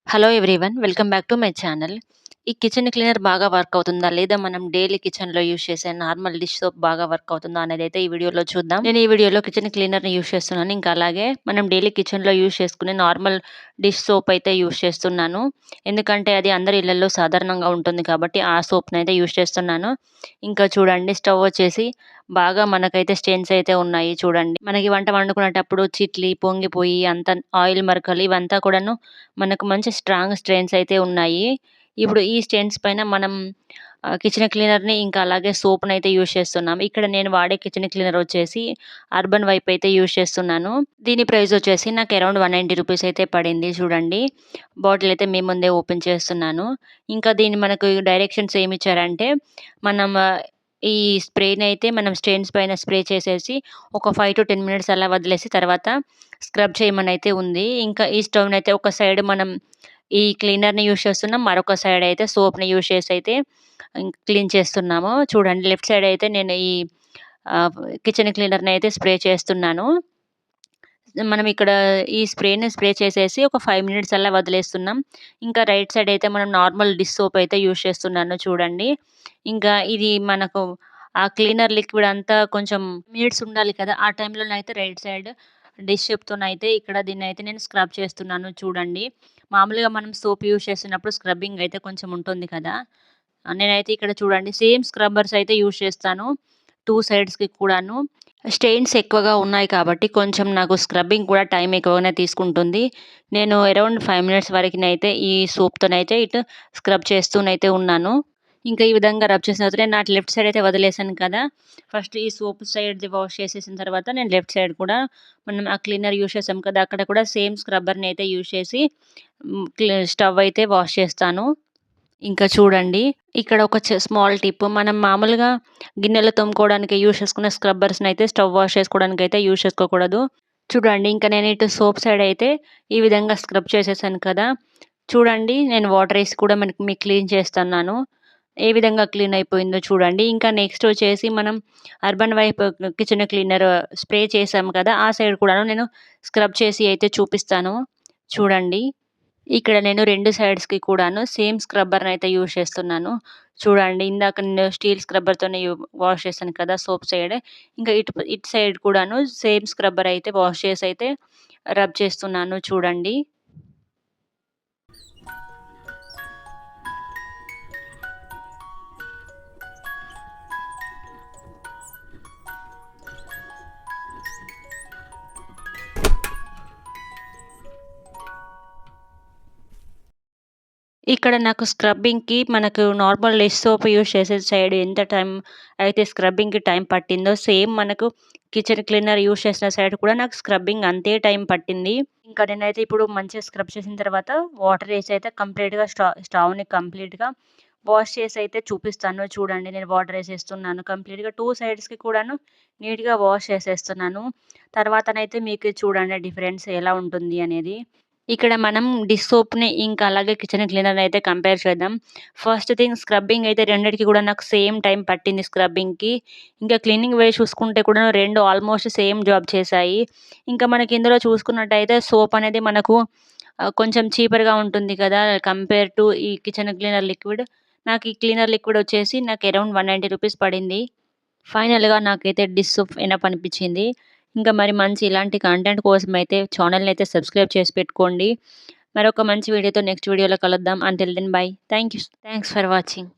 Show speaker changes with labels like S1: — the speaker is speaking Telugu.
S1: Hello everyone. Welcome back to my channel. ఈ కిచెన్ క్లీనర్ బాగా వర్క్ అవుతుందా? లేదా మనం డైలీ కిచెన్‌లో యూజ్ చేసే నార్మల్ డిష్ సోప్ బాగా వర్క్ అవుతుందా? అనేదైతే ఈ వీడియోలో చూద్దాం. నేను ఈ వీడియోలో కిచెన్ క్లీనర్‌ని యూజ్ చేస్తున్నాను. ఇంకా అలాగే మనం డైలీ కిచెన్‌లో యూజ్ చేసుకునే నార్మల్ డిష్ సోప్ అయితే యూజ్ చేస్తున్నాను. ఎందుకంటే అది అందరి ఇళ్లల్లో సాధారణంగా ఉంటుంది కాబట్టి ఆ సోప్‌నైతే యూజ్ చేస్తున్నాను. ఇంకా చూడండి, స్టవ్ వచ్చేసి బాగా మనకైతే స్టెయిన్స్ అయితే ఉన్నాయి చూడండి. మనకి వంట వండుకునేటప్పుడు చిట్లి, పొంగిపోయి అంతా ఆయిల్ మరకలు ఇవంతా కూడాను మనకు మంచి స్ట్రాంగ్ స్టెయిన్స్ అయితే ఉన్నాయి. ఇప్పుడు ఈ స్టెయిన్స్ పైన మనం కిచెన్ క్లీనర్‌ని ఇంకా అలాగే సోప్‌నైతే యూజ్ చేస్తున్నాం. ఇక్కడ నేను వాడే కిచెన్ క్లీనర్ వచ్చేసి అర్బన్ వైప్ అయితే యూజ్ చేస్తున్నాను. దీని ప్రైస్ వచ్చేసి నాకు అరౌండ్ 190 రూపీస్ అయితే పడింది చూడండి. బాటిల్ అయితే మీ ముందే ఓపెన్ చేస్తున్నాను. ఇంకా దీన్ని మనకు డైరెక్షన్స్ ఏమిచ్చారంటే మనం ఈ స్ప్రేనైతే మనం స్టెయిన్స్ పైన స్ప్రే చేసేసి ఒక 5-10 మినిట్స్ అలా వదిలేసి తర్వాత స్క్రబ్ చేయమనైతే ఉంది. ఇంకా ఈ స్టవ్‌నైతే ఒక సైడ్ మనం ఈ క్లీనర్‌ని యూజ్ చేస్తున్నాం. మరొక సైడ్ అయితే సోప్‌ని యూజ్ చేసి అయితే క్లీన్ చేస్తున్నాము. చూడండి, లెఫ్ట్ సైడ్ అయితే నేను ఈ ఆహ్, కిచెన్ క్లీనర్‌ని అయితే స్ప్రే చేస్తున్నాను. మనం ఇక్కడ ఈ స్ప్రే చేసేసి ఒక 5 మినిట్స్ అలా వదిలేస్తున్నాం. ఇంకా రైట్ సైడ్ అయితే మనం నార్మల్ డిష్ సోప్ అయితే యూజ్ చేస్తున్నాను చూడండి. ఇంకా ఇది మనకు ఆ క్లీనర్ లిక్విడ్ అంతా కొంచెం మినిట్స్ ఉండాలి కదా! ఆ టైంలోనైతే రైట్ సైడ్ డిష్ సోప్‌తోనైతే ఇక్కడ దీన్నైతే నేను స్క్రబ్ చేస్తున్నాను చూడండి. మామూలుగా మనం సోప్ యూజ్ చేస్తున్నప్పుడు స్క్రబ్బింగ్ అయితే కొంచెం ఉంటుంది కదా! నేనైతే ఇక్కడ చూడండి సేమ్ స్క్రబ్బర్స్ అయితే యూజ్ చేస్తాను 2 సైడ్స్‌కి కూడాను. స్టెయిన్స్ ఎక్కువగా ఉన్నాయి కాబట్టి కొంచెం నాకు స్క్రబ్బింగ్ కూడా టైం ఎక్కువగానే తీసుకుంటుంది. నేను అరౌండ్ 5 మినిట్స్ వరకినైతే ఈ సోప్‌తోనైతే ఇటు స్క్రబ్ చేస్తూనైతే ఉన్నాను. ఇంకా ఈ విధంగా రబ్ చేసిన తర్వాత నేను అటు లెఫ్ట్ సైడ్ అయితే వదిలేసాను కదా! ఫస్ట్ ఈ సోప్ సైడ్‌ది వాష్ చేసేసిన తర్వాత నేను లెఫ్ట్ సైడ్ కూడా మనం ఆ క్లీనర్ యూజ్ చేసాం కదా! అక్కడ కూడా సేమ్ స్క్రబ్బర్‌ని అయితే యూజ్ చేసి స్టవ్ అయితే వాష్ చేస్తాను. ఇంకా చూడండి, ఇక్కడ ఒక స్మాల్ టిప్. మనం మామూలుగా గిన్నెలు తోముకోవడానికి యూజ్ చేసుకునే స్క్రబ్బర్స్‌నయితే స్టవ్ వాష్ చేసుకోవడానికైతే యూజ్ చేసుకోకూడదు. చూడండి, ఇంక నేను ఇటు సోప్ సైడ్ అయితే ఈ విధంగా స్క్రబ్ చేసేసాను కదా! చూడండి, నేను వాటర్ ఏసి కూడా మీకు క్లీన్ చేస్తున్నాను. ఏ విధంగా క్లీన్ అయిపోయిందో చూడండి. ఇంకా నెక్స్ట్ వచ్చేసి మనం urban wipe kitchen cleaner spray చేసాం కదా! ఆ సైడ్ కూడాను నేను స్క్రబ్ చేసి అయితే చూపిస్తాను. చూడండి, ఇక్కడ నేను 2 సైడ్స్‌కి కూడాను సేమ్ స్క్రబ్బర్‌నయితే యూజ్ చేస్తున్నాను. చూడండి, ఇందాక నేను స్టీల్ స్క్రబ్బర్‌తోనే వాష్ చేశాను కదా సోప్ సైడ్. ఇంకా ఇటు సైడ్ కూడాను సేమ్ స్క్రబ్బర్ అయితే వాష్ చేసైతే రబ్ చేస్తున్నాను చూడండి. ఇక్కడ నాకు స్క్రబ్బింగ్‌కి మనకు నార్మల్ డిష్ సోప్ యూజ్ చేసే సైడ్ ఎంత టైం అయితే స్క్రబ్బింగ్‌కి టైం పట్టిందో, సేమ్ మనకు కిచెన్ క్లీనర్ యూజ్ చేసిన సైడ్ కూడా నాకు స్క్రబ్బింగ్ అంతే టైం పట్టింది. ఇంకా నేనైతే ఇప్పుడు మంచిగా స్క్రబ్ చేసిన తర్వాత వాటర్ ఏసి అయితే కంప్లీట్‌గా స్టవ్‌ని కంప్లీట్‌గా వాష్ చేసి అయితే చూపిస్తాను. చూడండి, నేను వాటర్ ఏసేస్తున్నాను కంప్లీట్‌గా 2 సైడ్స్‌కి కూడాను నీట్‌గా వాష్ చేసేస్తున్నాను. తర్వాతనైతే మీకు చూడండి డిఫరెన్స్ ఎలా ఉంటుంది అనేది. ఇక్కడ మనం డిష్ సోప్‌ని ఇంకా అలాగే కిచెన్ క్లీనర్‌ని అయితే కంపేర్ చేద్దాం. ఫస్ట్ థింగ్ స్క్రబ్బింగ్ అయితే రెండిటికి కూడా నాకు సేమ్ టైం పట్టింది స్క్రబ్బింగ్‌కి. ఇంకా క్లీనింగ్ వే చూసుకుంటే కూడా 2 ఆల్మోస్ట్ సేమ్ జాబ్ చేశాయి. ఇంకా మనకి ఇందులో చూసుకున్నట్టయితే సోప్ అనేది మనకు కొంచెం చీపర్‌గా ఉంటుంది కదా! కంపేర్ టు ఈ కిచెన్ క్లీనర్ లిక్విడ్. నాకు ఈ క్లీనర్ లిక్విడ్ వచ్చేసి నాకు అరౌండ్ 190 రూపీస్ పడింది. ఫైనల్‌గా నాకైతే డిష్ సోప్ ఎనఫ్ అనిపిచ్చింది. ఇంకా మరి మంచి ఇలాంటి కంటెంట్ కోసమైతే ఛానెల్‌ని అయితే సబ్స్క్రైబ్ చేసి పెట్టుకోండి. మరొక మంచి వీడియోతో నెక్స్ట్ వీడియోలో కలుద్దాం. Until then bye. Thanks for watching.